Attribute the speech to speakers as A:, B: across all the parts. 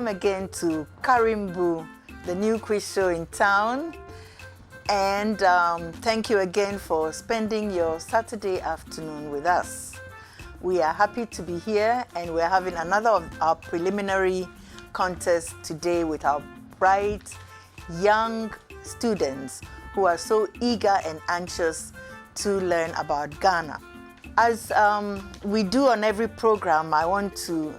A: welcome again to Karimbu, the new quiz show in town. And thank you again for spending your Saturday afternoon with us. We are happy to be here, and we're having another of our preliminary contests today with our bright, young students who are so eager and anxious to learn about Ghana. As we do on every program, I want to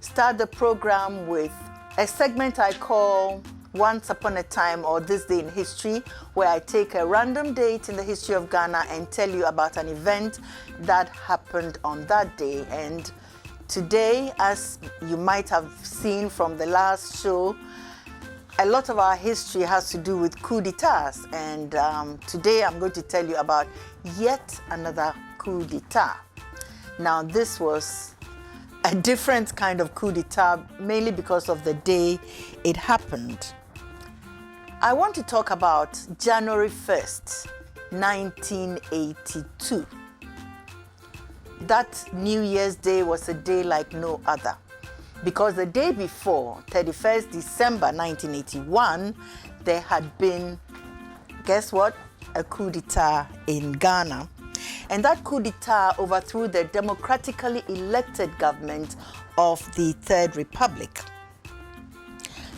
A: start the program with a segment I call Once Upon a Time or This Day in History, where I take a random date in the history of Ghana and tell you about an event that happened on that day. And today, as you might have seen from the last show, a lot of our history has to do with coup d'etats. And today I'm going to tell you about yet another coup d'etat. Now, this was a different kind of coup d'etat, mainly because of the day it happened. I want to talk about January 1st, 1982. That New Year's Day was a day like no other, because the day before, 31st December 1981, there had been, guess what? A coup d'etat in Ghana. And that coup d'etat overthrew the democratically elected government of the Third Republic.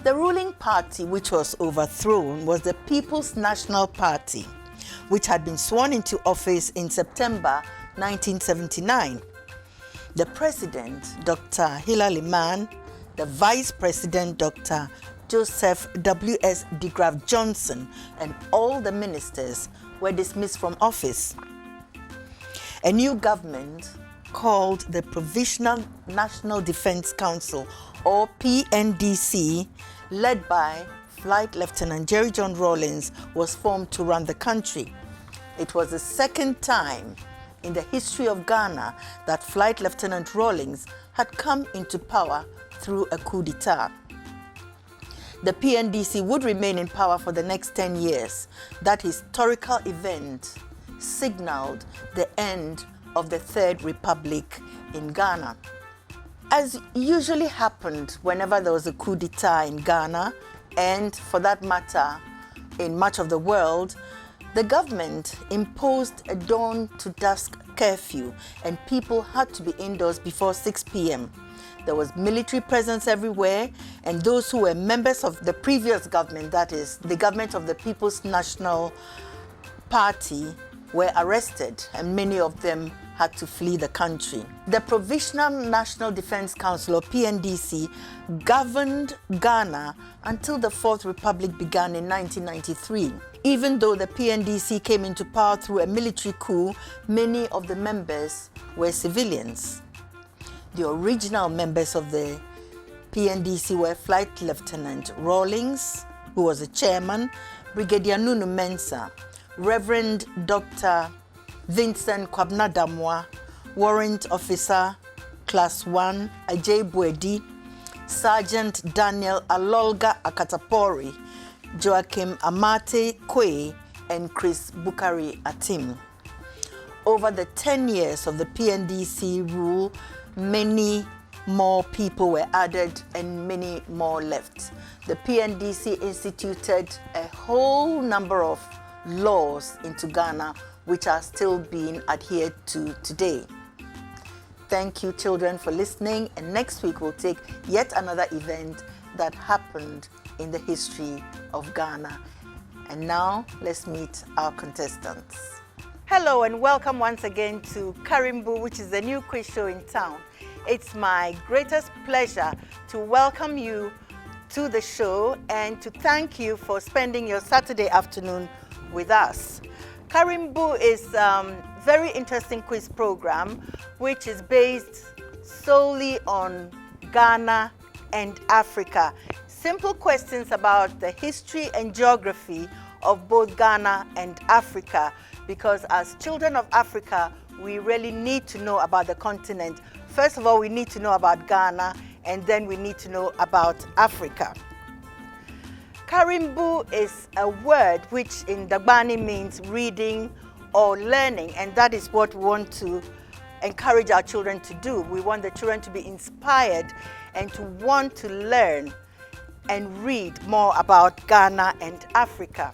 A: The ruling party which was overthrown was the People's National Party, which had been sworn into office in September 1979. The president, Dr. Hilary Mann, the vice president, Dr. Joseph W.S. de Graaf Johnson, and all the ministers were dismissed from office. A new government called the Provisional National Defense Council, or PNDC, led by Flight Lieutenant Jerry John Rawlings, was formed to run the country. It was the second time in the history of Ghana that Flight Lieutenant Rawlings had come into power through a coup d'etat. The PNDC would remain in power for the next 10 years. That historical event signaled the end of the Third Republic in Ghana. As usually happened whenever there was a coup d'etat in Ghana, and for that matter in much of the world, the government imposed a dawn to dusk curfew, and people had to be indoors before 6 p.m. There was military presence everywhere, and those who were members of the previous government, that is, the government of the People's National Party, were arrested, and many of them had to flee the country. The Provisional National Defense Council, or PNDC, governed Ghana until the Fourth Republic began in 1993. Even though the PNDC came into power through a military coup, many of the members were civilians. The original members of the PNDC were Flight Lieutenant Rawlings, who was the chairman, Brigadier Nunu Mensah, Reverend Dr. Vincent Kwabna Damwa, Warrant Officer Class 1 Ajay Buedi, Sergeant Daniel Alolga Akatapori, Joachim Amate Kwe, and Chris Bukari Atim. Over the 10 years of the PNDC rule, many more people were added and many more left. The PNDC instituted a whole number of laws into Ghana which are still being adhered to today. Thank you, children, for listening, and next week we'll take yet another event that happened in the history of Ghana. And now let's meet our contestants. Hello and welcome once again to Karimbu, which is the new quiz show in town. It's my greatest pleasure to welcome you to the show and to thank you for spending your Saturday afternoon with us. Karimbu is a very interesting quiz program which is based solely on Ghana and Africa. Simple questions about the history and geography of both Ghana and Africa, because as children of Africa, we really need to know about the continent. First of all, we need to know about Ghana, and then we need to know about Africa. Karimbu is a word which in Dagbani means reading or learning, and that is what we want to encourage our children to do. We want the children to be inspired and to want to learn and read more about Ghana and Africa.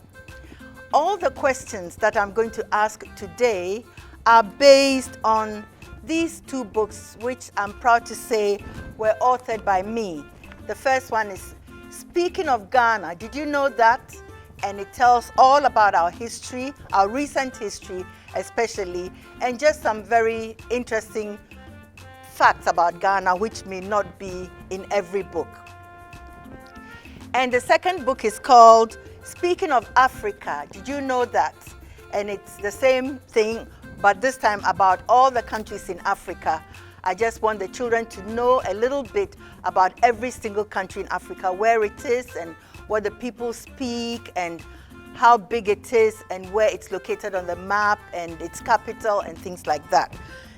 A: All the questions that I'm going to ask today are based on these two books, which I'm proud to say were authored by me. The first one is Speaking of Ghana, Did You Know That? And it tells all about our history, our recent history especially, and just some very interesting facts about Ghana which may not be in every book. And the second book is called Speaking of Africa, Did You Know That? And it's the same thing, but this time about all the countries in Africa. I just want the children to know a little bit about every single country in Africa, where it is and what the people speak and how big it is and where it's located on the map and its capital and things like that.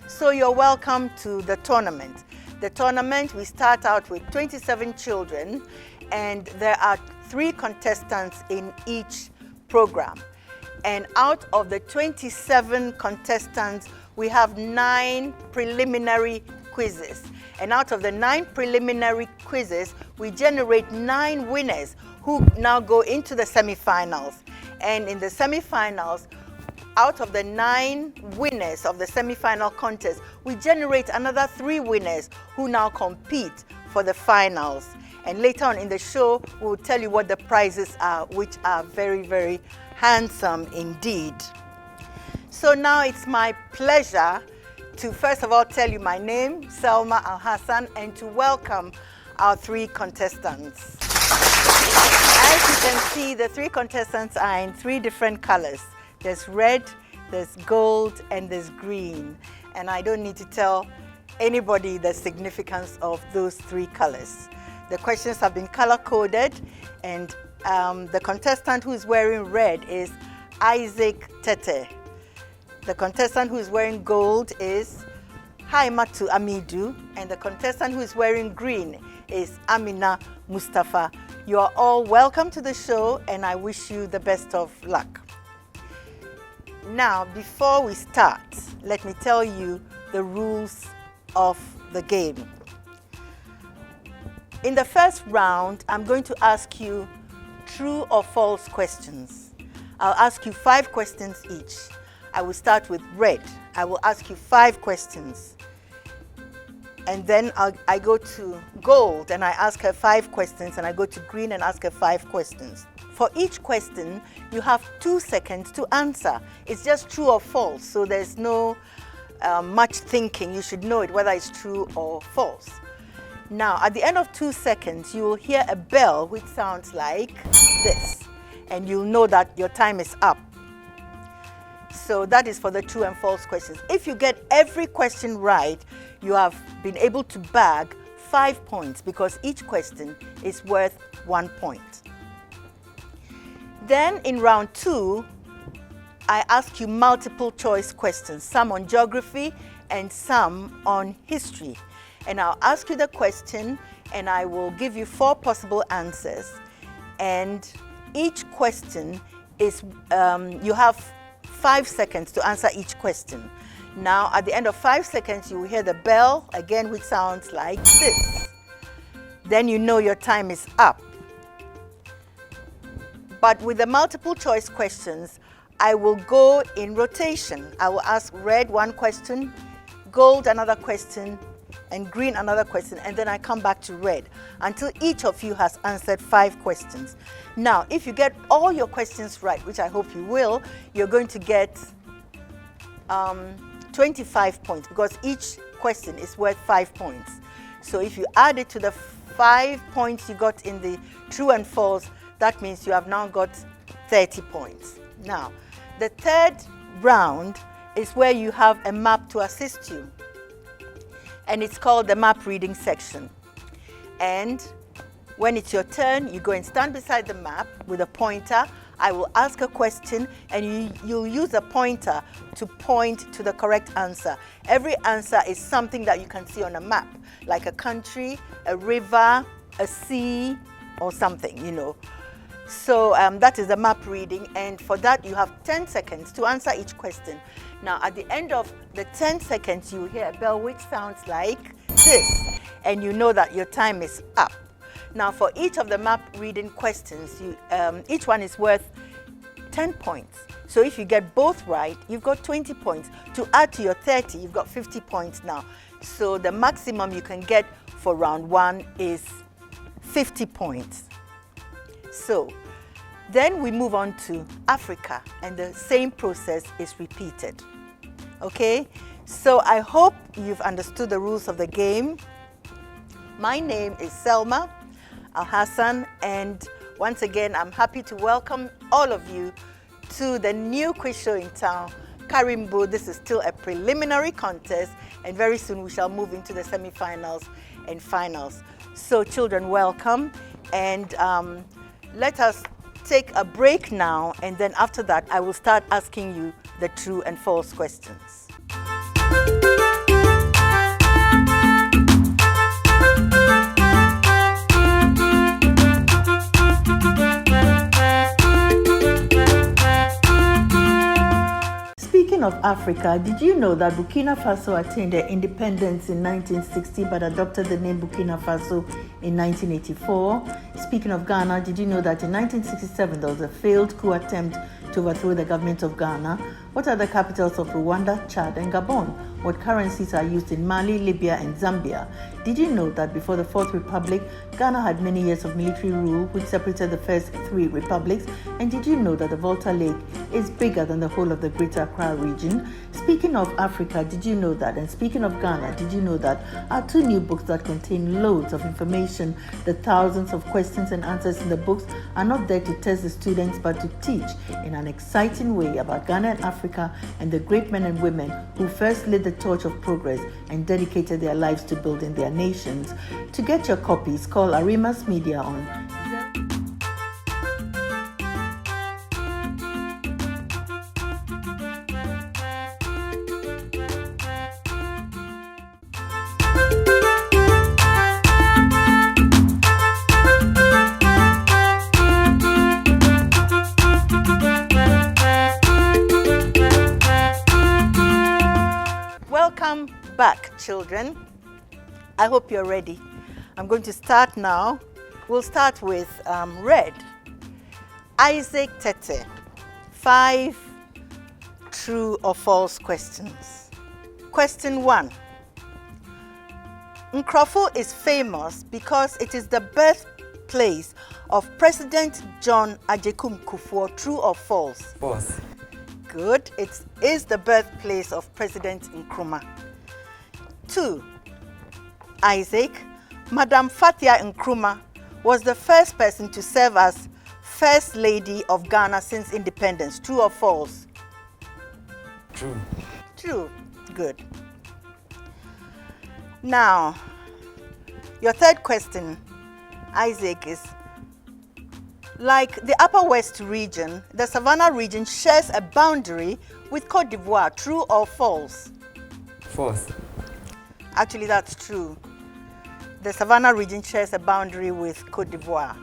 A: So you're welcome to the tournament. The tournament, we start out with 27 children, and there are 3 contestants in each program. And out of the 27 contestants, we have 9 preliminary quizzes. And out of the 9 preliminary quizzes, we generate 9 winners who now go into the semifinals. And in the semifinals, out of the 9 winners of the semifinal contest, we generate another 3 winners who now compete for the finals. And later on in the show, we will tell you what the prizes are, which are very, very handsome indeed. So now it's my pleasure to first of all tell you my name, Selma Al-Hassan, and to welcome our 3 contestants. As you can see, the 3 contestants are in 3 different colors. There's red, there's gold, and there's green. And I don't need to tell anybody the significance of those 3 colors. The questions have been color-coded, and the contestant who is wearing red is Isaac Tete. The contestant who is wearing gold is Haimatu Amidu, and the contestant who is wearing green is Amina Mustafa. You are all welcome to the show, and I wish you the best of luck. Now, before we start, let me tell you the rules of the game. In the first round, I'm going to ask you true or false questions. I'll ask you 5 questions each. I will start with red. I will ask you 5 questions. And then I go to gold and I ask her 5 questions, and I go to green and ask her 5 questions. For each question, you have 2 seconds to answer. It's just true or false, so there's no much thinking. You should know it, whether it's true or false. Now, at the end of 2 seconds, you will hear a bell which sounds like this, and you'll know that your time is up. So that is for the true and false questions. If you get every question right, you have been able to bag 5 points, because each question is worth 1 point. Then in round 2, I ask you multiple choice questions, some on geography and some on history. And I'll ask you the question, and I will give you 4 possible answers. And each question is, you have 5 seconds to answer each question. Now, at the end of 5 seconds, you will hear the bell again, which sounds like this. Then you know your time is up. But with the multiple choice questions, I will go in rotation. I will ask red 1 question, gold another question, and green another question, and then I come back to red until each of you has answered 5 questions. Now, if you get all your questions right, which I hope you will, you're going to get 25 points, because each question is worth 5 points. So if you add it to the 5 points you got in the true and false, that means you have now got 30 points. Now, the third round is where you have a map to assist you, and it's called the map reading section. And when it's your turn, you go and stand beside the map with a pointer. I will ask a question, and you'll use a pointer to point to the correct answer. Every answer is something that you can see on a map, like a country, a river, a sea, or something, you know. So that is the map reading, and for that you have 10 seconds to answer each question. Now, at the end of the 10 seconds, you hear a bell which sounds like this. and you know that your time is up. Now, for each of the map reading questions, each one is worth 10 points. So if you get both right, you've got 20 points. To add to your 30, you've got 50 points now. So the maximum you can get for round 1 is 50 points. So then we move on to Africa, and the same process is repeated. Okay? So I hope you've understood the rules of the game. My name is Selma Al-Hassan, and once again, I'm happy to welcome all of you to the new quiz show in town, Karimbu. This is still a preliminary contest, and very soon we shall move into the semi-finals and finals. So children, welcome, and let us take a break now, and then after that, I will start asking you the true and false questions. Speaking of Africa, did you know that Burkina Faso attained their independence in 1960 but adopted the name Burkina Faso in 1984? Speaking of Ghana, did you know that in 1967 there was a failed coup attempt to overthrow the government of Ghana? What are the capitals of Rwanda, Chad, and Gabon? What currencies are used in Mali, Libya, and Zambia? Did you know that before the Fourth Republic, Ghana had many years of military rule, which separated the first 3 republics? And did you know that the Volta Lake is bigger than the whole of the Greater Accra region? Speaking of Africa, did you know that? And speaking of Ghana, did you know that our 2 new books that contain loads of information, the thousands of questions and answers in the books, are not there to test the students but to teach in an exciting way about Ghana and Africa and the great men and women who first lit the torch of progress and dedicated their lives to building their nations. To get your copies, call Arimas Media on Welcome back, children. I hope you're ready. I'm going to start now. We'll start with red. Isaac Tete. 5 true or false questions. Question 1. Nkrofo is famous because it is the birthplace of President John Agyekum Kufuor. True or false?
B: False.
A: Good. It is the birthplace of President Nkrumah. 2. Isaac, Madam Fathia Nkrumah was the first person to serve as First Lady of Ghana since independence. True or false?
B: True.
A: True. Good. Now, your third question, Isaac, is like the Upper West region, the Savannah region shares a boundary with Côte d'Ivoire. True or false?
B: False.
A: Actually, that's true. The Savannah region shares a boundary with Côte d'Ivoire.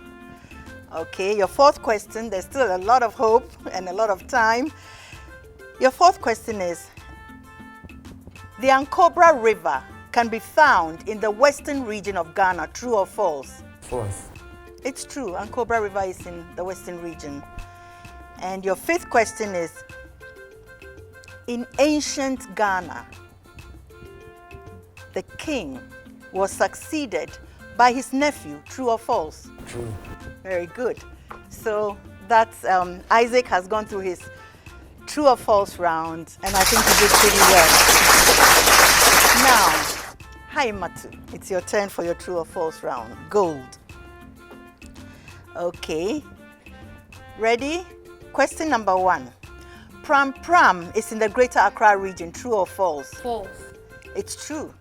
A: Okay, your fourth question, there's still a lot of hope and a lot of time. Your fourth question is, the Ankobra River can be found in the western region of Ghana. True or false?
B: False.
A: It's true. Ankobra River is in the western region. And your fifth question is, in ancient Ghana, the king was succeeded by his nephew. True or false?
B: True. Very
A: good. So that's Isaac has gone through his true or false round, and I think he did pretty well. Now, hi Matu, it's your turn for your true or false round. Gold. Okay. Ready? Question number 1. Pram Pram is in the Greater Accra region. True or false?
C: False.
A: It's true.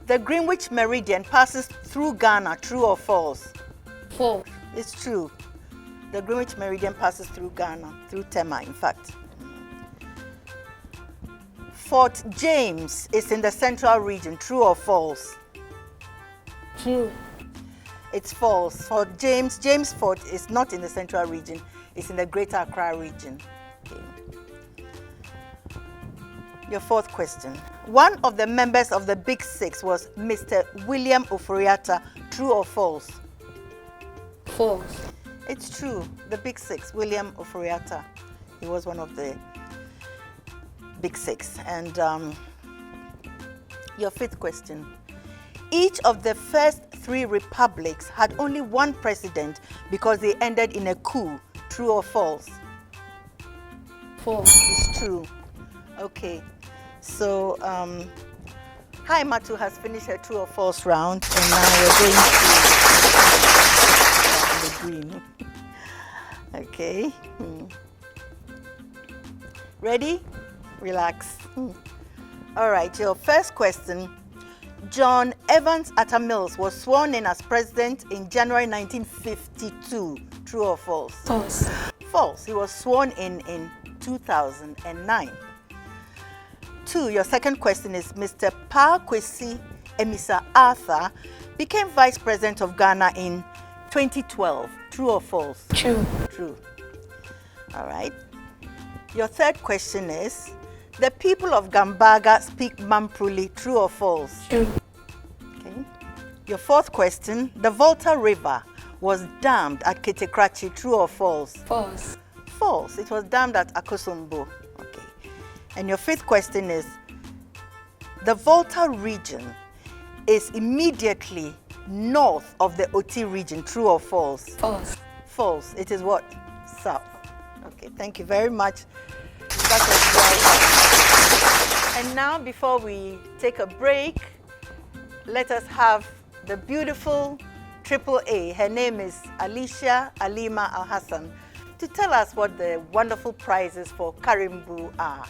A: The Greenwich Meridian passes through Ghana. True or false?
C: False.
A: It's true. The Greenwich Meridian passes through Ghana, through Tema, in fact. Fort James is in the Central region. True or false?
C: True.
A: It's false. Fort James Fort is not in the Central region. It's in the Greater Accra region. Okay. Your fourth question. One of the members of the Big Six was Mr. William Oforiatta. True or false?
C: False.
A: It's true. The Big Six, William Oforiatta. He was one of the Big Six. And your fifth question. Each of the first 3 republics had only one president because they ended in a coup. True or false?
C: False.
A: It's true. Okay. So, Hi Matu has finished her true or false round, and now we're going to the green. Okay. Ready? Relax. All right, your first question. John Evans Atta Mills was sworn in as president in January 1952. True or false?
C: False.
A: False. He was sworn in 2009. 2, your second question is Mr. Pa Kwesi Emisa Arthur became vice president of Ghana in 2012. True or false?
C: True.
A: True. All right. Your third question is the people of Gambaga speak Mampruli. True or false?
C: True.
A: Okay. Your fourth question, the Volta River was dammed at Ketekrachi. True or false?
C: False.
A: False. It was dammed at Akosombo. Okay. And your fifth question is, the Volta region is immediately north of the Oti region. True or false?
C: False.
A: False. It is what? South. Okay, thank you very much. That was right. And now, before we take a break, let us have the beautiful Triple A. Her name is Alicia Alima Al-Hassan, to tell us what the wonderful prizes for Karimbu are.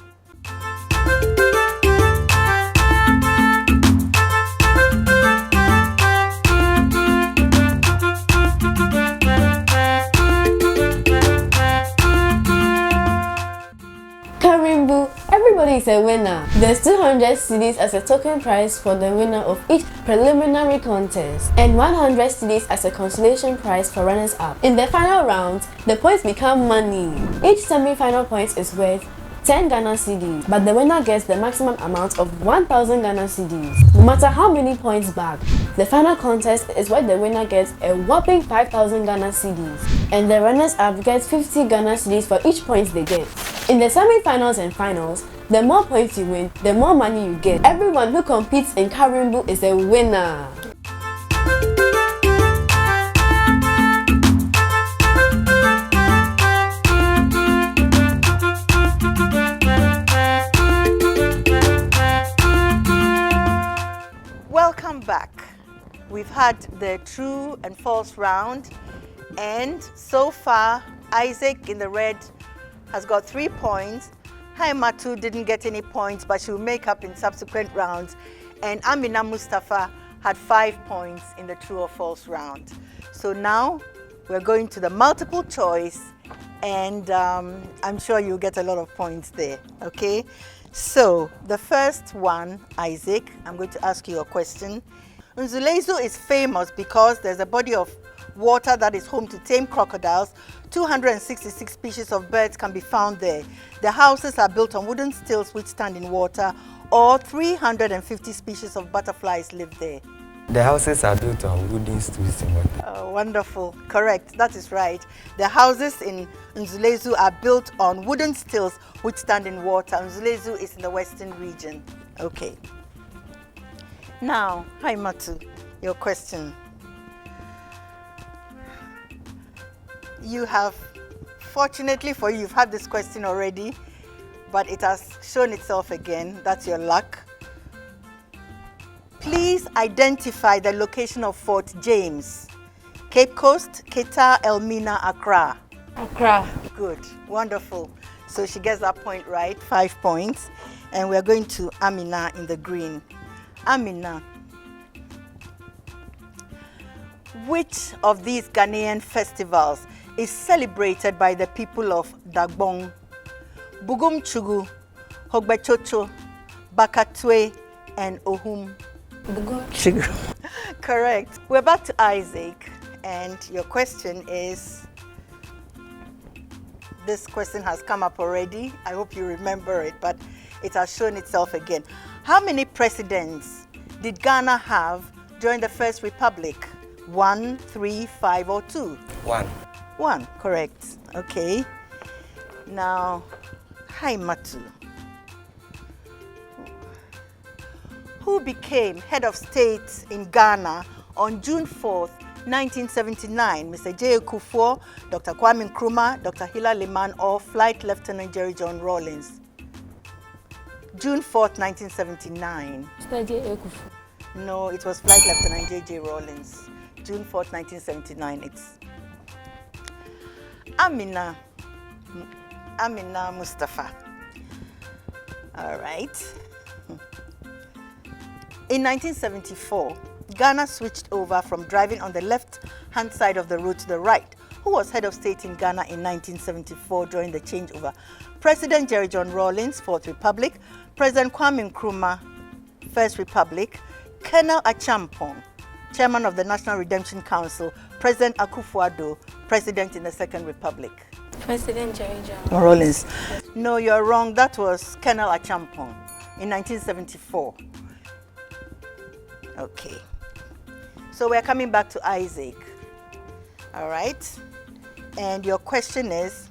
D: Karimbu, everybody is a winner. There's 200 cedis as a token prize for the winner of each preliminary contest and 100 cedis as a consolation prize for runners-up. In the final round, the points become money. Each semi-final point is worth 10 Ghana cedis, but the winner gets the maximum amount of 1,000 Ghana cedis. No matter how many points back, the final contest is where the winner gets a whopping 5,000 Ghana cedis, and the runners-up gets 50 Ghana cedis for each point they get. In the semi-finals and finals, the more points you win, the more money you get. Everyone who competes in Karimbu is a winner.
A: Welcome back. We've had the true and false round, and so far Isaac in the red has got 3 points. Haimatu didn't get any points, but she will make up in subsequent rounds. And Amina Mustafa had 5 points in the true or false round. So now we're going to the multiple choice, and I'm sure you'll get a lot of points there, okay? So the first one, Isaac, I'm going to ask you a question. Nzulezu is famous because there's a body of water that is home to tame crocodiles. 266 species of birds can be found there. The houses are built on wooden stilts which stand in water, or 350 species of butterflies live there.
B: The houses are built on wooden stools in water.
A: Oh, wonderful. Correct. That is right. The houses in Nzulezu are built on wooden stilts which stand in water. Nzulezu is in the western region. Okay. Now, hi Matu, your question. You have, fortunately for you, you've had this question already, but it has shown itself again. That's your luck. Please identify the location of Fort James. Cape Coast, Keta, Elmina, Accra.
C: Accra.
A: Good, wonderful. So she gets that point right, 5 points. And we're going to Amina in the green. Amina, which of these Ghanaian festivals is celebrated by the people of Dagbon? Bugum Chugu, Hogbechocho, Bakatwe, and Ohum.
C: Chugu.
A: Correct. We're back to Isaac, and your question is, this question has come up already. I hope you remember it, but it has shown itself again. How many presidents did Ghana have during the First Republic? 1, 3, 5, or 2?
B: 1.
A: 1, correct. Okay. Now, Haimatu. Who became head of state in Ghana on June 4th, 1979? Mr. J. Kufuor, Dr. Kwame Nkrumah, Dr. Hila Liman, or Flight Lieutenant Jerry John Rawlings? June 4th, 1979.
C: Mr. J. Ekufu.
A: No, it was Flight Lieutenant J.J. Rawlings. June 4th, 1979. It's Amina Mustafa. All right. In 1974, Ghana switched over from driving on the left-hand side of the road to the right. Who was head of state in Ghana in 1974 during the changeover? President Jerry John Rawlings, Fourth Republic, President Kwame Nkrumah, First Republic, Colonel Achampong, Chairman of the National Redemption Council, President Akufo-Addo, President in the Second Republic.
C: President Jerry John
A: Rawlings. No, you're wrong. That was Colonel Achampong in 1974. Okay. So we're coming back to Isaac. All right. And your question is,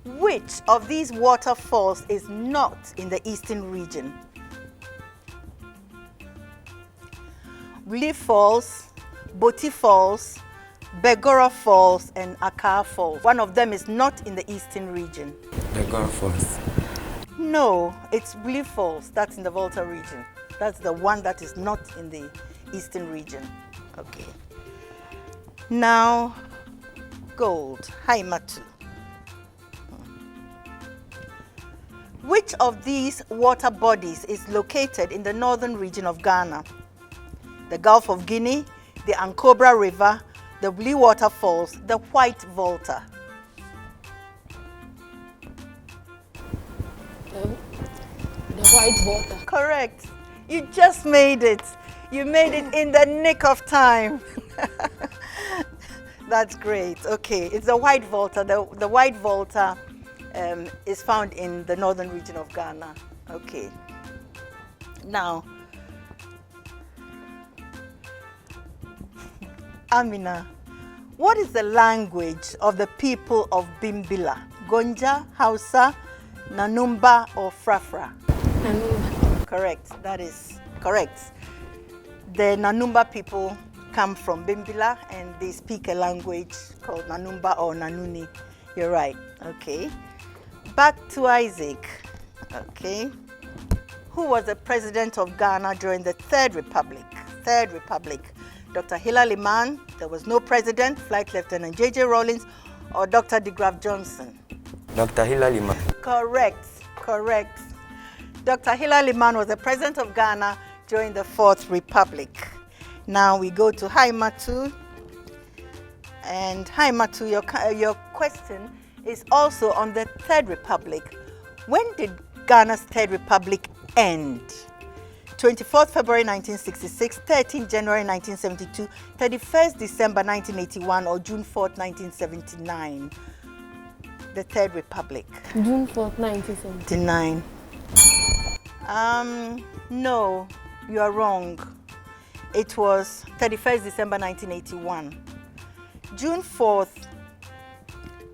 A: which of these waterfalls is not in the eastern region? Lee Falls, Boti Falls, Begora Falls, and Akar Falls. One of them is not in the eastern region.
B: Begora Falls.
A: No, it's Lee Falls. That's in the Volta region. That's the one that is not in the eastern region. Okay. Now, gold. Haimatu. Which of these water bodies is located in the northern region of Ghana? The Gulf of Guinea, the Ankobra River, the Blue Waterfalls, the White Volta.
C: The White Volta.
A: Correct. You just made it. You made it in the nick of time. That's great. Okay, it's the White Volta. The White Volta is found in the northern region of Ghana. Okay. Now, Amina, what is the language of the people of Bimbila? Gonja, Hausa, Nanumba, or Frafra?
C: Nanumba.
A: Correct. That is correct. The Nanumba people come from Bimbila and they speak a language called Nanumba or Nanuni. You're right. Okay. Back to Isaac. Okay. Who was the president of Ghana during the Third Republic? Third Republic. Dr. Hila Liman, there was no president, Flight Lieutenant J.J. Rawlings, or Dr. De Graaf Johnson?
B: Dr. Hila Liman.
A: Correct, correct. Dr. Hila Liman was the president of Ghana during the Fourth Republic. Now we go to Haimatu. And Haimatu, your question is also on the Third Republic. When did Ghana's Third Republic end? 24th February 1966, 13th January 1972, 31st December 1981, or June 4th, 1979? The Third Republic.
C: June 4th, 1979.
A: No, you are wrong. It was 31st December 1981. June 4th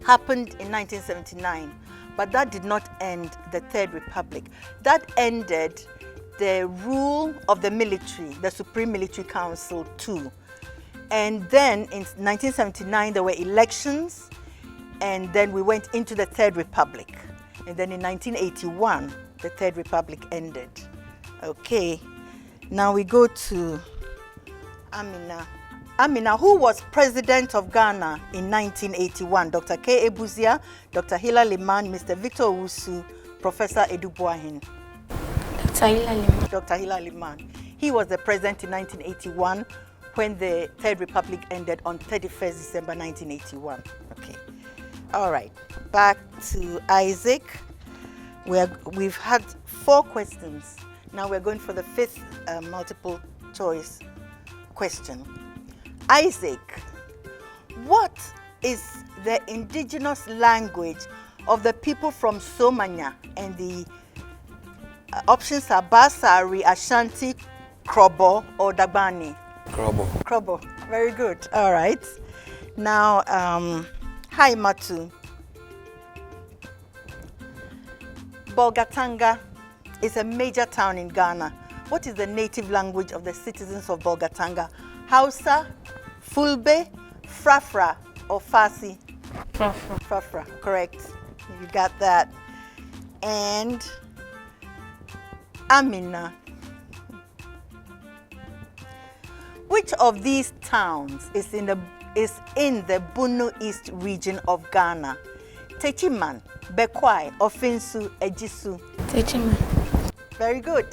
A: happened in 1979, but that did not end the Third Republic. That ended the rule of the military, the Supreme Military Council too. And then in 1979 there were elections, and then we went into the Third Republic. And then in 1981 the Third Republic ended. Okay, now we go to Amina. Amina, who was president of Ghana in 1981? Dr. K. Ebuzia, Dr. Hila Liman, Mr. Victor Owusu, Professor Edu Boahin.
C: Dr. Hila Liman.
A: Dr. Hila Liman. He was the president in 1981 when the Third Republic ended on 31st December 1981. Okay. All right. Back to Isaac. We've had 4 questions. Now we're going for the 5th multiple choice question. Isaac, what is the indigenous language of the people from Somanya and the Options are Basari, Ashanti, Krobo, or Dagbani.
B: Krobo.
A: Krobo. Very good. All right. Now, hi Matu. Bolgatanga is a major town in Ghana. What is the native language of the citizens of Bolgatanga? Hausa, Fulbe, Frafra, or Farsi?
C: Frafra.
A: Frafra, correct. You got that. And Amina. Which of these towns is in the Bunu East region of Ghana? Techiman, Bekwai, Ofinsu, Ejisu.
C: Techiman.
A: Very good.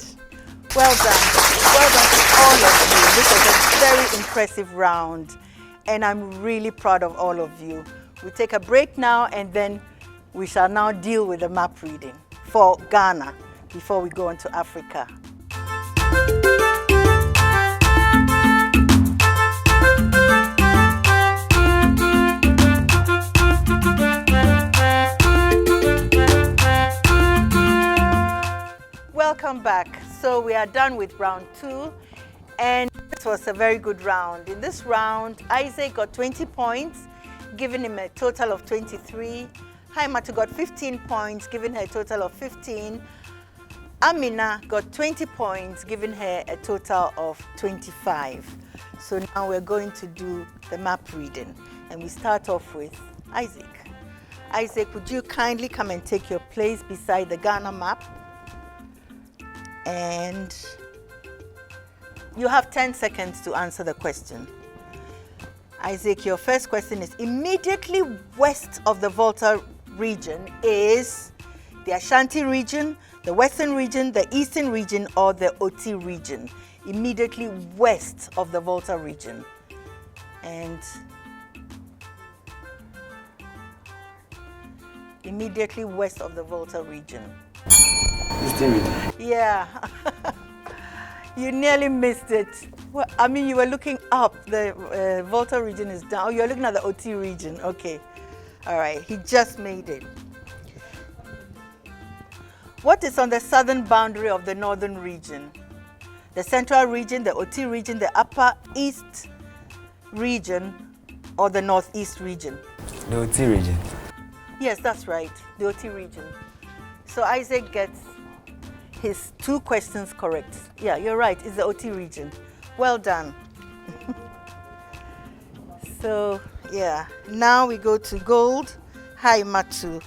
A: Well done. Well done to all of you. This was a very impressive round, and I'm really proud of all of you. We take a break now, and then we shall now deal with the map reading for Ghana before we go on to Africa. Welcome back. So we are done with round 2, and this was a very good round. In this round, Isaac got 20 points, giving him a total of 23. Haimatu got 15 points, giving her a total of 15. Amina got 20 points, giving her a total of 25. So now we're going to do the map reading, and we start off with Isaac. Isaac, would you kindly come and take your place beside the Ghana map? And you have 10 seconds to answer the question. Isaac, your first question is, immediately west of the Volta region is the Ashanti region, the Western region, the Eastern region, or the Oti region? Immediately west of the Volta region. And immediately west of the Volta region.
B: Eastern region.
A: Yeah. You nearly missed it. Well, I mean, you were looking up. The Volta region is down. Oh, you're looking at the OT region. Okay. All right. He just made it. What is on the southern boundary of the northern region? The central region, the OT region, the upper east region, or the northeast region?
B: The OT region.
A: Yes, that's right. The OT region. So Isaac gets his 2 questions correct. Yeah, you're right. It's the OT region. Well done. So, yeah. Now we go to gold. Hi, Matu.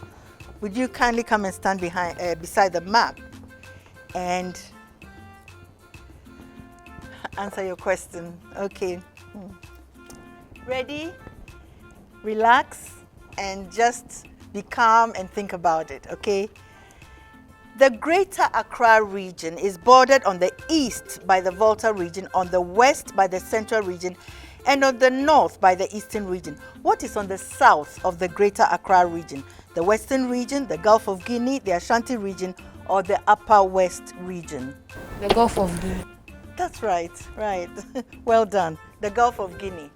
A: Would you kindly come and stand beside the map and answer your question? Okay. Ready? Relax and just be calm and think about it, okay? The Greater Accra region is bordered on the east by the Volta region, on the west by the Central region, and on the north by the Eastern region. What is on the south of the Greater Accra region? The Western region, the Gulf of Guinea, the Ashanti region, or the Upper West region?
C: The Gulf of Guinea.
A: That's right, right. Well done. The Gulf of Guinea.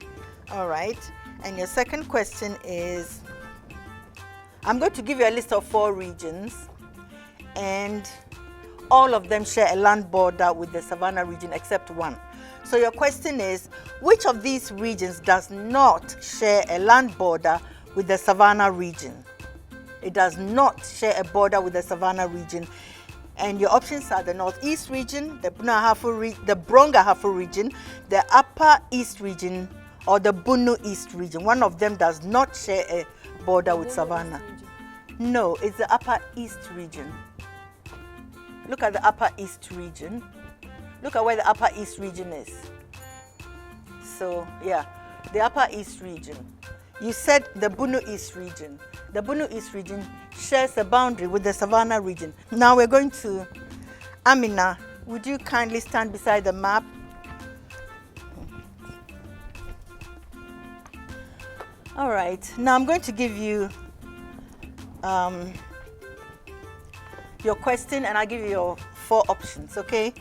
A: All right. And your second question is, I'm going to give you a list of 4 regions, and all of them share a land border with the Savannah region except one. So your question is, which of these regions does not share a land border with the Savannah region? It does not share a border with the Savannah region. And your options are the Northeast region, the Brongahafo region, the Upper East region, or the Bunu East region. One of them does not share a border with Savannah. No, it's the Upper East region. Look at the Upper East region. Look at where the Upper East region is. So, yeah, the Upper East region. You said the Bunu East region. The Bunu East region shares a boundary with the Savannah region. Now we're going to Amina. Would you kindly stand beside the map? All right. Now I'm going to give you your question, and I'll give you your 4 options, okay?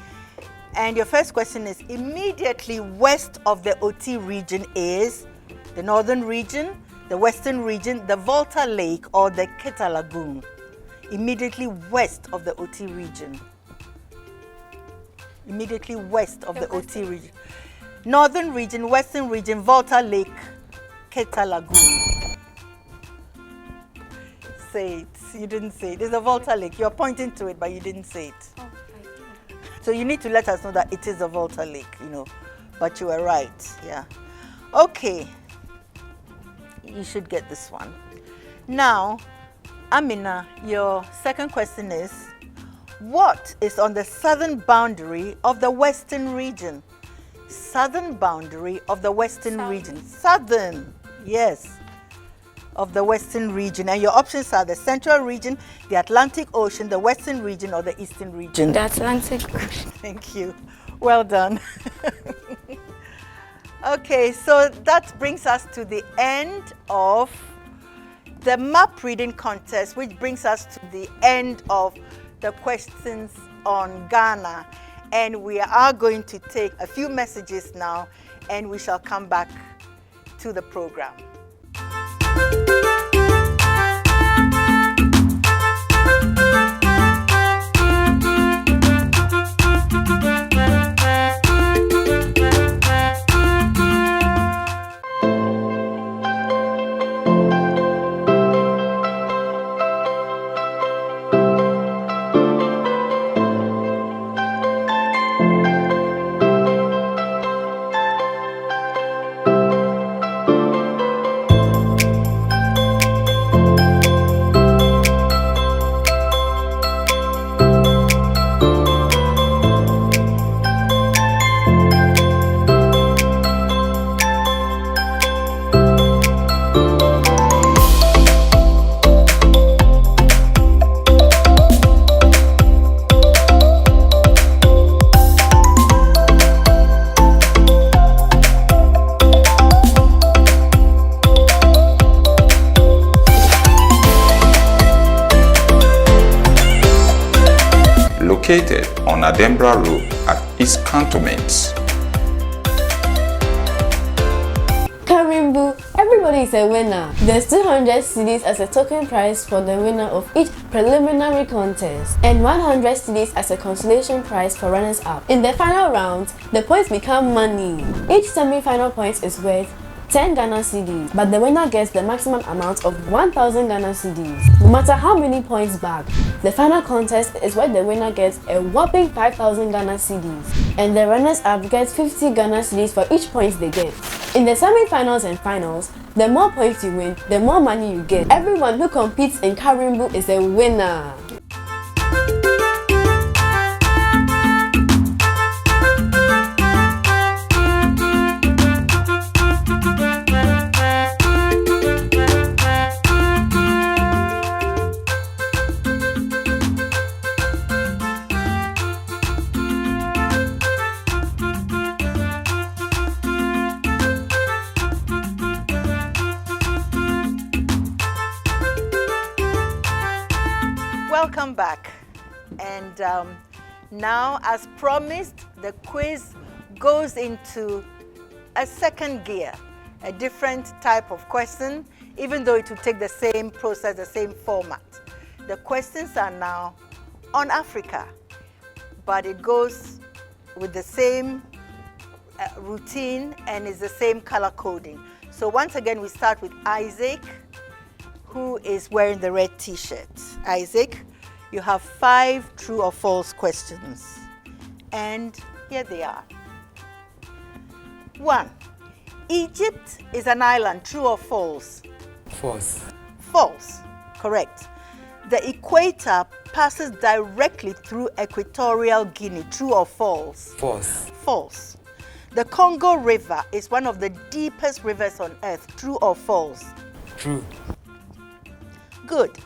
A: And your first question is, immediately west of the OT region is the northern region, the western region, the Volta Lake, or the Keta Lagoon? Immediately west of the OT region. immediately west of the OT region. Northern region, western region, Volta Lake, Keta Lagoon. Say it. You didn't say it. There's a Volta Lake. You're pointing to it, but you didn't say it.
C: Oh, I did.
A: So you need to let us know that it is a Volta Lake, you know. But you were right, yeah. Okay. You should get this one. Now, Amina, your second question is, what is on the southern boundary of the western region? Southern boundary of the western region. Southern, yes, of the western region. And your options are the central region, the Atlantic Ocean, the western region, or the eastern region.
C: The Atlantic Ocean.
A: Thank you. Well done. Okay, so that brings us to the end of the map reading contest, which brings us to the end of the questions on Ghana. And we are going to take a few messages now, and we shall come back to the program.
E: Located on Adembra Road at East Cantonment.
D: Karimbu, everybody is a winner. There's 200 cedis as a token prize for the winner of each preliminary contest and 100 cedis as a consolation prize for runners-up. In the final round, the points become money. Each semi-final point is worth 10 Ghana cedis, but the winner gets the maximum amount of 1,000 Ghana cedis. No matter how many points back, the final contest is where the winner gets a whopping 5,000 Ghana cedis, and the runners-up get 50 Ghana cedis for each point they get. In the semi-finals and finals, the more points you win, the more money you get. Everyone who competes in Karimbu is a winner.
A: Welcome back. And now, as promised, the quiz goes into a second gear, a different type of question, even though it will take the same process, the same format. The questions are now on Africa, but it goes with the same routine and is the same color coding. So once again, we start with Isaac, who is wearing the red t-shirt. Isaac, you have 5 true or false questions. And here they are. 1. Egypt is an island, true or false?
B: False.
A: False. Correct. The equator passes directly through Equatorial Guinea, true or false?
B: False.
A: False. The Congo River is one of the deepest rivers on earth, true or false?
B: True.
A: Good.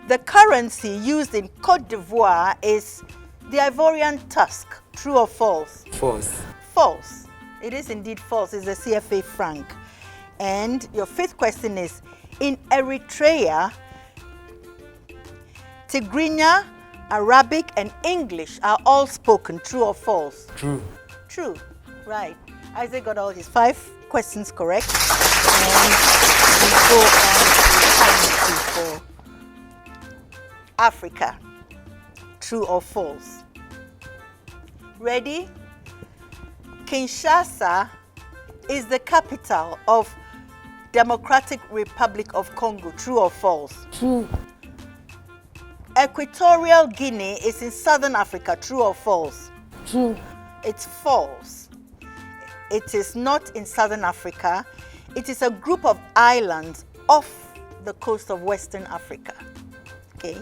A: The currency used in Côte d'Ivoire is the Ivorian tusk, true or false?
B: False.
A: False. It is indeed false. It's the CFA franc. And your 5th question is, in Eritrea, Tigrinya, Arabic, and English are all spoken, true or false?
B: True.
A: True. Right. Isaac got all his 5 questions correct. And we go on to for Africa. True or false? Ready? Kinshasa is the capital of Democratic Republic of Congo. True or false?
D: True.
A: Equatorial Guinea is in Southern Africa. True or false?
D: True.
A: It's false. It is not in Southern Africa. It is a group of islands off the coast of Western Africa. Okay.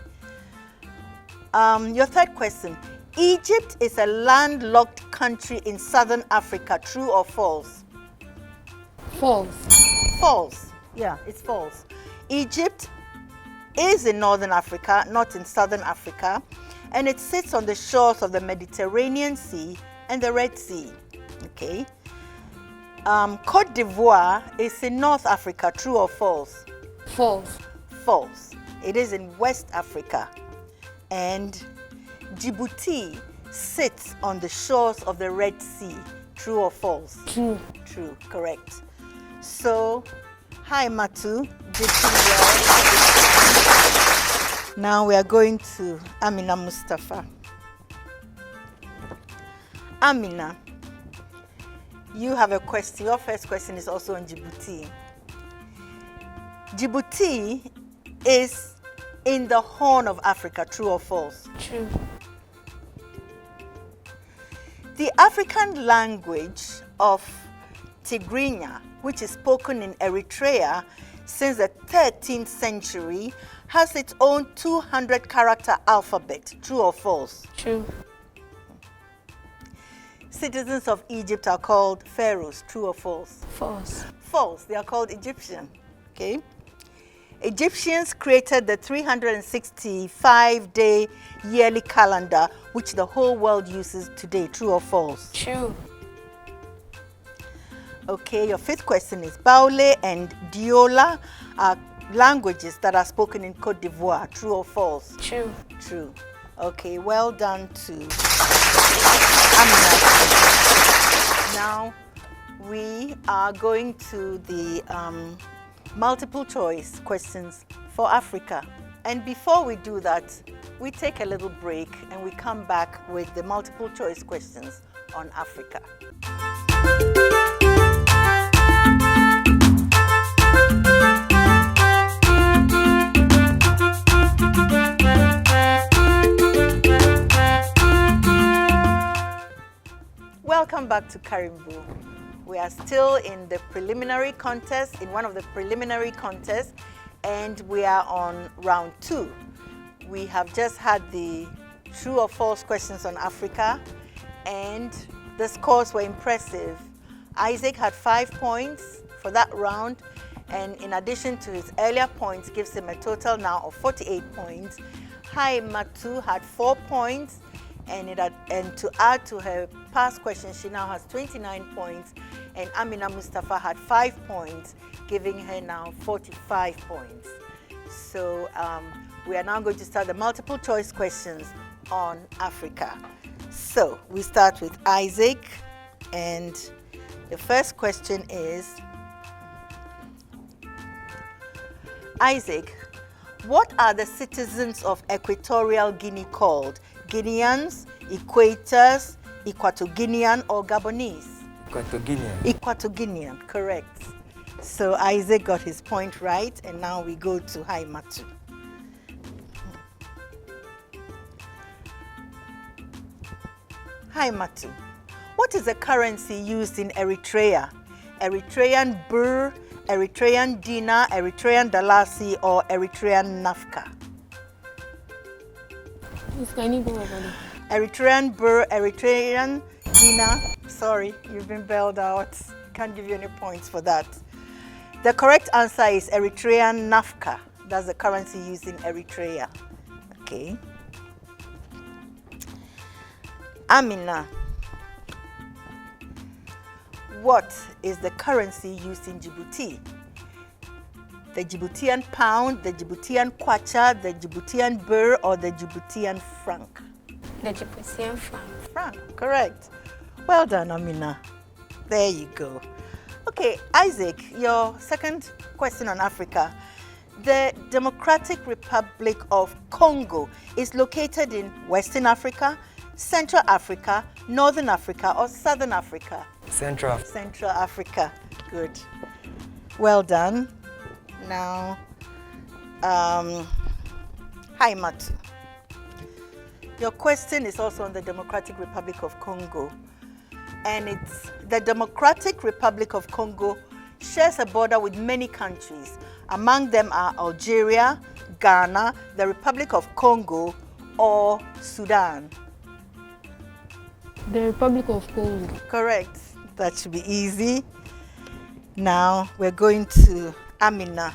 A: Your third question. Egypt is a landlocked country in Southern Africa. True or false?
D: False.
A: False. Yeah, it's false. Egypt is in Northern Africa, not in Southern Africa, and it sits on the shores of the Mediterranean Sea and the Red Sea. Okay. Côte d'Ivoire is in North Africa. True or false?
D: False.
A: False. It is in West Africa. And Djibouti sits on the shores of the Red Sea. True or false?
D: True.
A: True. Correct. So, hi Matu. Did you well? Now we are going to Amina Mustafa. Amina, you have a question. Your first question is also on Djibouti. Djibouti is in the Horn of Africa. True or false?
D: True.
A: The African language of Tigrinya, which is spoken in Eritrea since the 13th century, has its own 200-character alphabet. True or false?
D: True.
A: Citizens of Egypt are called pharaohs. True or false?
D: False.
A: False. They are called Egyptian. Okay. Egyptians created the 365-day yearly calendar, which the whole world uses today. True or false?
D: True.
A: Okay, your fifth question is Baule and Diola are languages that are spoken in Côte d'Ivoire. True or false?
D: True.
A: True. Okay, well done to Amina. Now we are going to the multiple choice questions for Africa. And before we do that, we take a little break and we come back with the multiple choice questions on Africa. Welcome back to Karimbu. We are still in the preliminary contest, in one of the preliminary contests, and we are on round 2. We have just had the true or false questions on Africa, and the scores were impressive. Isaac had 5 points for that round, and in addition to his earlier points, gives him a total now of 48 points. Hai Matu had 4 points, and to add to her past question, she now has 29 points, and Amina Mustafa had 5 points, giving her now 45 points. So we are now going to start the multiple choice questions on Africa. So we start with Isaac, and the first question is, Isaac, what are the citizens of Equatorial Guinea called? Guineans, Equators, Equatoguinean, or Gabonese?
B: Equatoguinean.
A: Equatoguinean, correct. So Isaac got his point right, and now we go to Haimatu. Haimatu, what is the currency used in Eritrea? Eritrean birr, Eritrean dinar, Eritrean dalasi, or Eritrean nafka? Eritrean birr, Eritrean dinar. Sorry, you've been bailed out. Can't give you any points for that. The correct answer is Eritrean nafka. That's the currency used in Eritrea. Okay. Amina, what is the currency used in Djibouti? The Djiboutian pound, the Djiboutian kwacha, the Djiboutian birr, or the Djiboutian franc?
C: The Djiboutian franc.
A: Franc, correct. Well done, Amina. There you go. Okay, Isaac, your second question on Africa. The Democratic Republic of Congo is located in Western Africa, Central Africa, Northern Africa, or Southern Africa?
B: Central.
A: Central Africa. Good. Well done. Now, hi Matu. Your question is also on the Democratic Republic of Congo. And it's the Democratic Republic of Congo shares a border with many countries. Among them are Algeria, Ghana, the Republic of Congo, or Sudan.
D: The Republic of Congo.
A: Correct. That should be easy. Now we're going to Amina.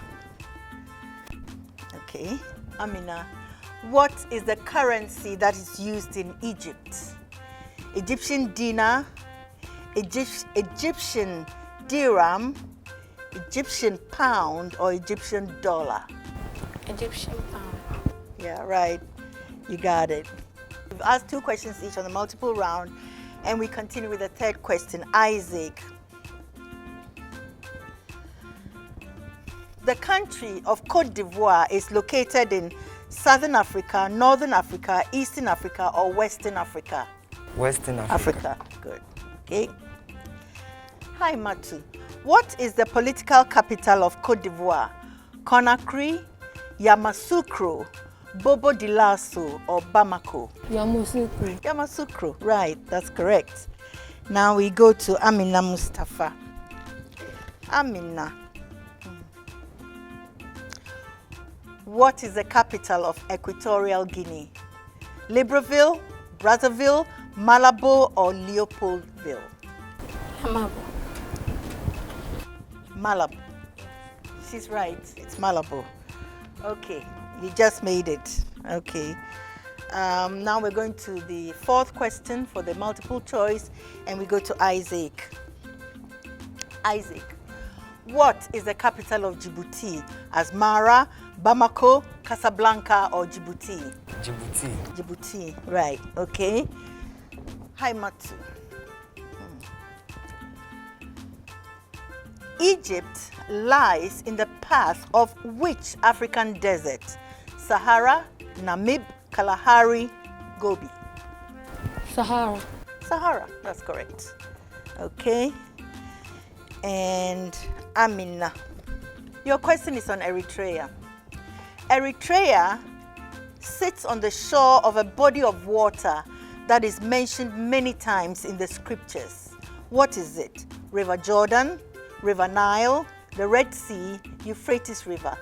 A: Okay, Amina. What is the currency that is used in Egypt? Egyptian dinar, Egyptian dirham, Egyptian pound, or Egyptian dollar?
C: Egyptian pound.
A: Yeah, right. You got it. We've asked 2 questions each on the multiple round, and we continue with the 3rd question. Isaac. The country of Côte d'Ivoire is located in Southern Africa, Northern Africa, Eastern Africa, or Western Africa?
B: Western Africa.
A: Good. Okay. Hi, Matu. What is the political capital of Côte d'Ivoire? Conakry, Yamoussoukro, Bobo Dioulasso, or Bamako?
D: Yamoussoukro.
A: Yamoussoukro, right, that's correct. Now we go to Amina Mustafa. Amina. What is the capital of Equatorial Guinea? Libreville, Brazzaville, Malabo, or Leopoldville?
C: Malabo.
A: Malabo. She's right, it's Malabo. Okay, you just made it. Okay. Now we're going to the 4th question for the multiple choice, and we go to Isaac. Isaac, what is the capital of Djibouti? Asmara, Bamako, Casablanca, or Djibouti?
B: Djibouti.
A: Djibouti, right, okay. Hi, Matu. Egypt lies in the path of which African desert? Sahara, Namib, Kalahari, Gobi?
D: Sahara.
A: Sahara, that's correct. Okay. And Amina, your question is on Eritrea. Eritrea sits on the shore of a body of water that is mentioned many times in the scriptures. What is it? River Jordan, River Nile, the Red Sea, Euphrates River?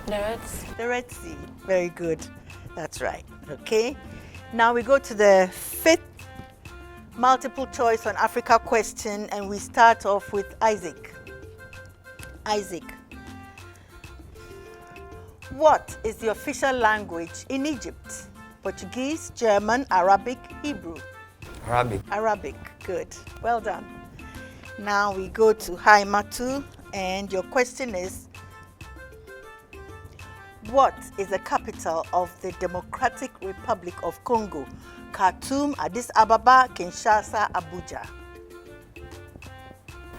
C: The Red Sea.
A: The Red Sea. Very good. That's right. Okay. Now we go to the 5th multiple choice on Africa question, and we start off with Isaac. Isaac, what is the official language in Egypt? Portuguese, German, Arabic, Hebrew?
B: Arabic.
A: Arabic. Good. Well done. Now we go to Haimatu, and your question is, what is the capital of the Democratic Republic of Congo? Khartoum, Addis Ababa, Kinshasa, Abuja?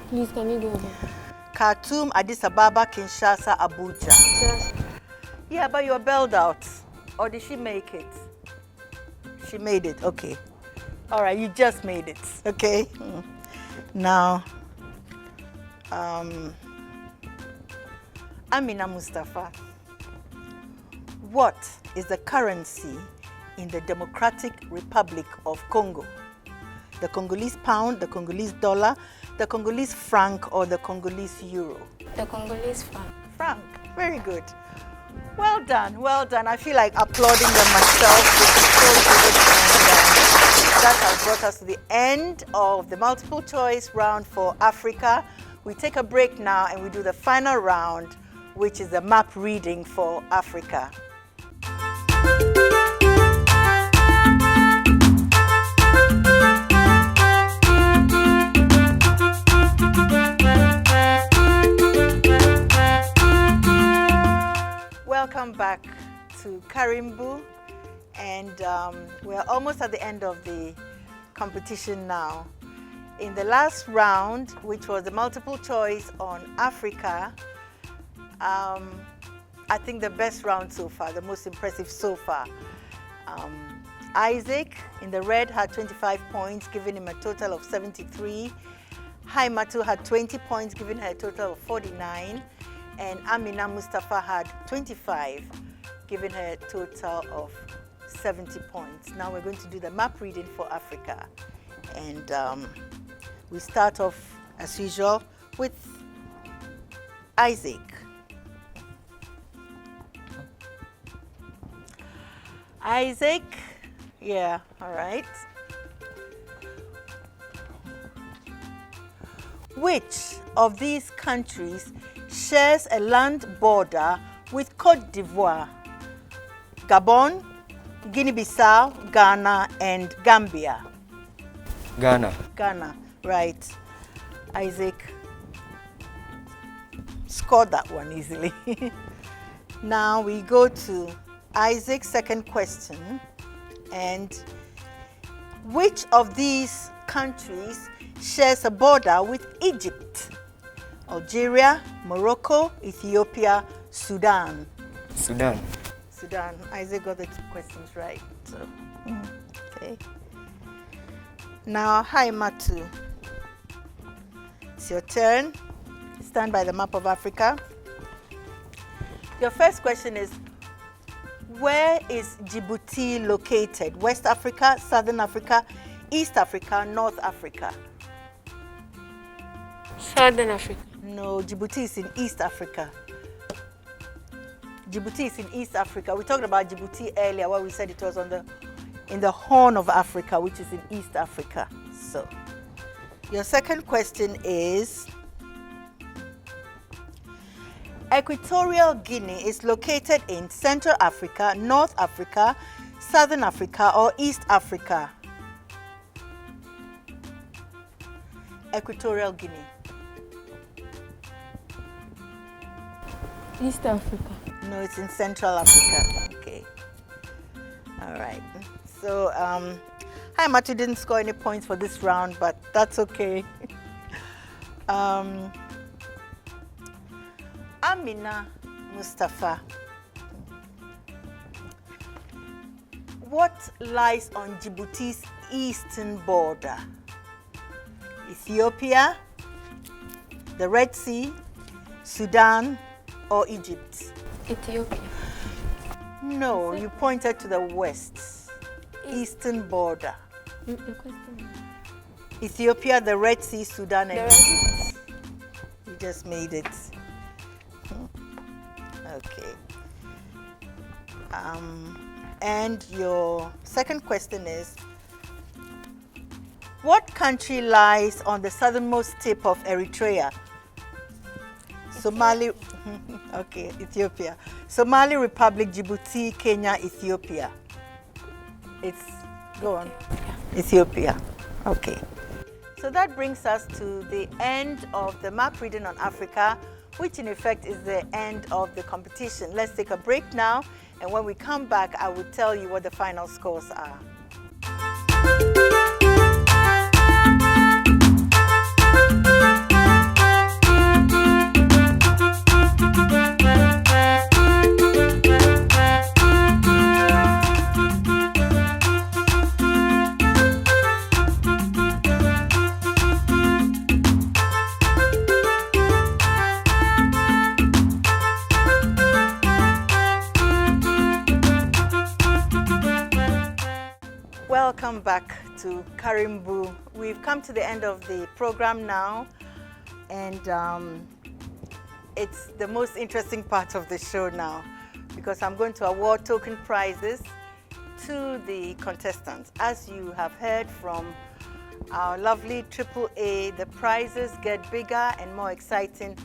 D: Please, can you go over?
A: Khartoum, Addis Ababa, Kinshasa, Abuja.
D: Yes.
A: Yeah, but you're bailed out. Or did she make it? She made it, okay. All right, you just made it, okay? Now, Amina Mustafa, what is the currency in the Democratic Republic of Congo? The Congolese pound, the Congolese dollar, the Congolese franc, or the Congolese euro?
C: The Congolese franc.
A: Franc, very good. Well done, well done. I feel like applauding them myself. This is so good. And that has brought us to the end of the multiple choice round for Africa. We take a break now and we do the final round, which is the map reading for Africa. Welcome back to Karimbu, and we're almost at the end of the competition now. In the last round, which was the multiple choice on Africa, I think the best round so far, the most impressive so far. Isaac in the red had 25 points, giving him a total of 73. Haimatu had 20 points, giving her a total of 49. And Amina Mustafa had 25, giving her a total of 70 points. Now we're going to do the map reading for Africa. And we start off, as usual, with Isaac. Isaac, yeah, all right. Which of these countries shares a land border with Côte d'Ivoire? Gabon, Guinea-Bissau, Ghana, and Gambia.
B: Ghana.
A: Ghana, right. Isaac scored that one easily. Now we go to Isaac's second question. And which of these countries shares a border with Egypt? Algeria, Morocco, Ethiopia, Sudan.
B: Sudan.
A: Sudan. Isaac got the two questions right. So, okay. Now, Haimatu. It's your turn. Stand by the map of Africa. Your first question is, where is Djibouti located? West Africa, Southern Africa, East Africa, North Africa?
C: Southern Africa.
A: No, Djibouti is in East Africa. Djibouti is in East Africa. We talked about Djibouti earlier where we said it was in the Horn of Africa, which is in East Africa. So, your second question is, Equatorial Guinea is located in Central Africa, North Africa, Southern Africa, or East Africa? Equatorial Guinea.
D: East Africa.
A: No, it's in Central Africa. Okay. All right. So, Haimatu didn't score any points for this round, but that's okay. Amina Mustafa. What lies on Djibouti's eastern border? Ethiopia, the Red Sea, Sudan, or Egypt?
C: Ethiopia.
A: No, you pointed to the west, eastern border. Ethiopia, the Red Sea, Sudan, and Egypt. You just made it. Okay. And your second question is, what country lies on the southernmost tip of Eritrea? Somali, okay, Ethiopia. Somali Republic, Djibouti, Kenya, Ethiopia. It's, go on. Ethiopia. Okay. So that brings us to the end of the map reading on Africa, which in effect is the end of the competition. Let's take a break now, and when we come back, I will tell you what the final scores are. Welcome back to Karimbu. We've come to the end of the program now, and it's the most interesting part of the show now, because I'm going to award token prizes to the contestants. As you have heard from our lovely AAA, the prizes get bigger and more exciting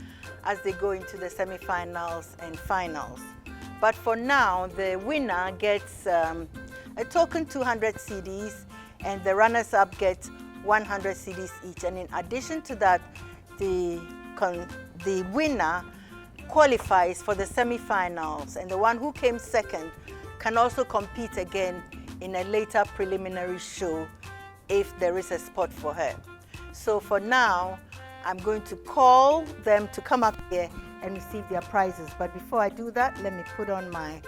A: as they go into the semi-finals and finals. But for now, the winner gets a token 200 CDs, and the runners-up get 100 CDs each. And in addition to that, the winner qualifies for the semi-finals, and the one who came second can also compete again in a later preliminary show if there is a spot for her. So for now, I'm going to call them to come up here and receive their prizes. But before I do that, let me put on my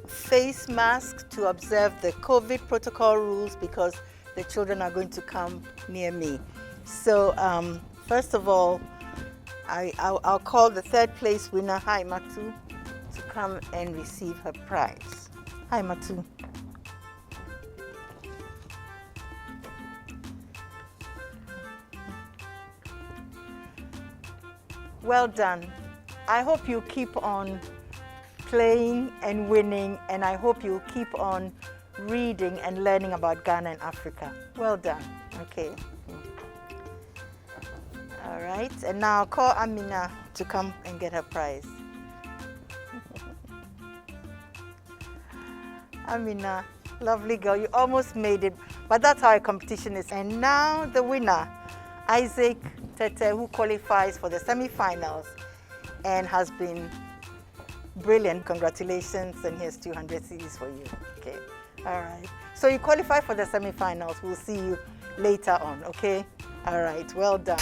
A: face masks to observe the COVID protocol rules because the children are going to come near me. So first of all, I'll call the third place winner, Hi Matu, to come and receive her prize. Hi Matu. Well done. I hope you keep on playing and winning, and I hope you keep on reading and learning about Ghana and Africa. Well done. Okay. All right, and now I'll call Amina to come and get her prize. Amina, lovely girl, you almost made it, but that's how a competition is. And now the winner, Isaac Tete, who qualifies for the semi-finals and has been brilliant. Congratulations, and here's 200 CDs for you. Okay, all right. So you qualify for the semi-finals. We'll see you later on, okay? All right, well done.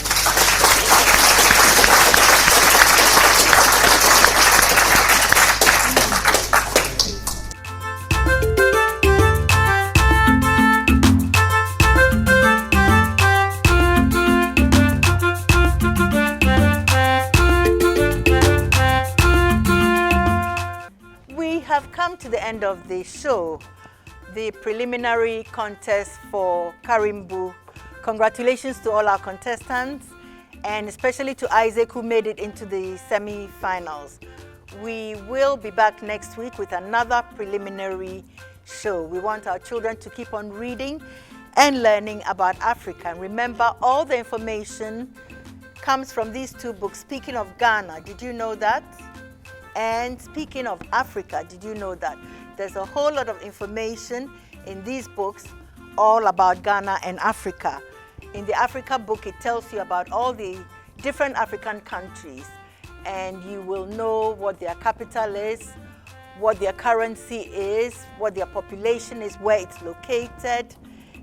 A: We have come to the end of the show, the preliminary contest for Karimbu. Congratulations to all our contestants, and especially to Isaac, who made it into the semi-finals. We will be back next week with another preliminary show. We want our children to keep on reading and learning about Africa. And remember, all the information comes from these two books. Speaking of Ghana, did you know that? And speaking of Africa, did you know that? There's a whole lot of information in these books all about Ghana and Africa. In the Africa book, it tells you about all the different African countries, and you will know what their capital is, what their currency is, what their population is, where it's located,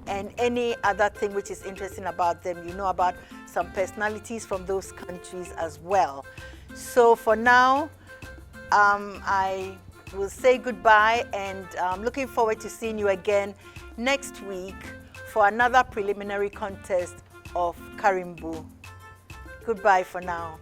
A: and any other thing which is interesting about them. You know about some personalities from those countries as well. So for now, I will say goodbye, and I'm looking forward to seeing you again next week for another preliminary contest of Karimbu. Goodbye for now.